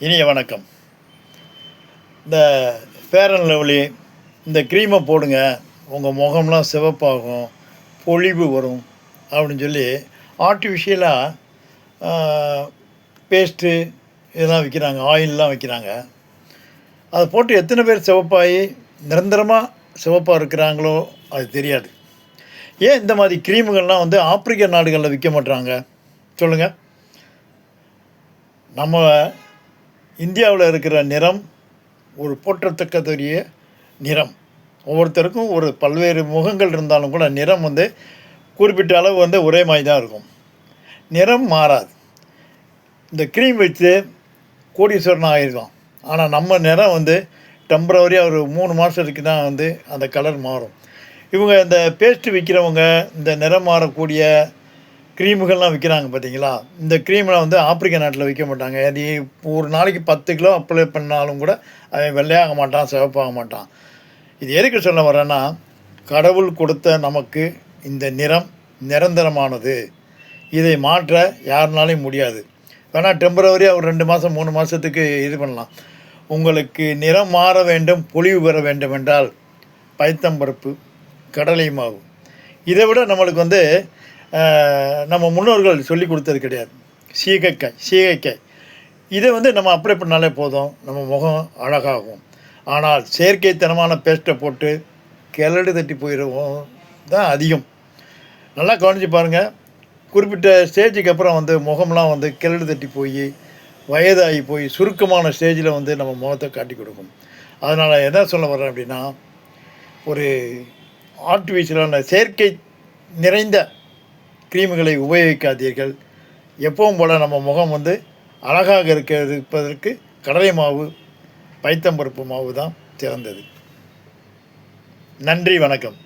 இனிய வணக்கம். இந்த ஃபேர் அண்ட் லவ்லி இந்த க்ரீமை போடுங்க, உங்கள் முகம்லாம் சிவப்பாகும், பொலிவு வரும் அப்படின்னு சொல்லி ஆர்டிஃபிஷியலாக பேஸ்ட்டு இதெல்லாம் விற்கிறாங்க, ஆயிலெலாம் விற்கிறாங்க. அதை போட்டு எத்தனை பேர் சிவப்பாகி நிரந்தரமாக சிவப்பாக இருக்கிறாங்களோ அது தெரியாது. ஏன் இந்த மாதிரி க்ரீமுகள்லாம் ஆப்பிரிக்க நாடுகளில் விற்க மாட்றாங்க சொல்லுங்கள்? நம்ம இந்தியாவில் இருக்கிற நிறம் ஒரு போற்றத்தக்கதுரிய நிறம். ஒவ்வொருத்தருக்கும் ஒரு பல்வேறு முகங்கள் இருந்தாலும் கூட நிறம் குறிப்பிட்ட அளவு ஒரே மாதிரி தான் இருக்கும். நிறம் மாறாது. இந்த க்ரீம் வச்சு கோடீஸ்வரன் ஆகிருக்கும். ஆனால் நம்ம நிறம் டெம்பரவரியாக ஒரு 3 மாதத்துக்கு தான் அந்த கலர் மாறும். இவங்க இந்த பேஸ்ட்டு விற்கிறவங்க இந்த நிறம் மாறக்கூடிய க்ரீமுகள்லாம் விற்கிறாங்க பார்த்தீங்களா? இந்த க்ரீம்லாம் ஆப்பிரிக்க நாட்டில் விற்க மாட்டாங்க. அது ஒரு நாளைக்கு 10 கிலோ அப்ளை பண்ணாலும் கூட அவன் வெள்ளையாக மாட்டான், சிவப்பாக மாட்டான். இது எதுக்கு சொல்ல வரேன்னா, கடவுள் கொடுத்த நமக்கு இந்த நிறம் நிரந்தரமானது. இதை மாற்ற யாருனாலையும் முடியாது. வேணால் டெம்பரவரியாக ஒரு 2 மாதம் 3 மாதத்துக்கு இது பண்ணலாம். உங்களுக்கு நிறம் மாற வேண்டும், பொலிவு பெற வேண்டும் என்றால் பைத்தம்பருப்பு, கடலை மாவு. இதை விட நம்மளுக்கு நம்ம முன்னோர்கள் சொல்லி கொடுத்தது கிடையாது. சீகைக்காய் இதை நம்ம அப்ளை பண்ணாலே போதும், நம்ம முகம் அழகாகும். ஆனால் செயற்கைத்தனமான பேஸ்ட்டை போட்டு கிளடு தட்டி போயிடுவோம் தான் அதிகம். நல்லா கவனித்து பாருங்கள். குறிப்பிட்ட ஸ்டேஜுக்கு அப்புறம் முகம்லாம் கிளடு தட்டி போய் வயதாகி போய் சுருக்கமான ஸ்டேஜில் நம்ம முகத்தை காட்டி கொடுக்கும். அதனால் என்ன சொல்ல வர்றேன் அப்படின்னா, ஒரு ஆர்டிஃபிஷியலான செயற்கை நிறைந்த க்ரீமுகளை உபயோகிக்காதீர்கள். எப்பவும் போல் நம்ம முகம் அழகாக இருப்பதற்கு கடலை மாவு, பைத்தம்பருப்பு மாவு தான் சிறந்தது. நன்றி, வணக்கம்.